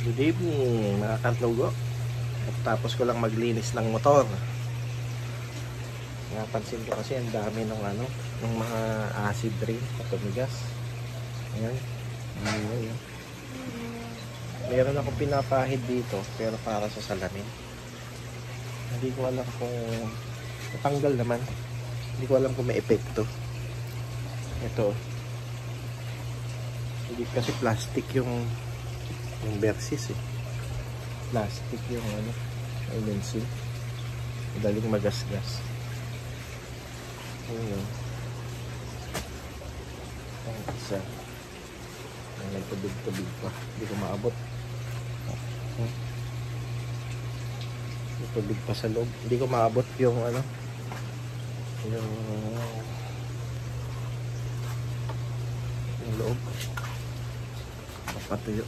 Good evening mga kantlogo. At tapos ko lang maglinis ng motor. Napansin ko kasi ang dami ng ng mga acid rain at tumigas. Ayan. Ayan. Meron akong pinapahid dito pero para sa salamin. Hindi ko alam kung natanggal naman. Hindi ko alam kung may epekto. Ito. Hindi kasi plastic yung Versys plastic yung lensil, madaling magasgas. Ayun, ang isa may tubig pa, hindi ko maabot. May tubig pa sa loob, hindi ko maabot yung yung loob mapatuyo.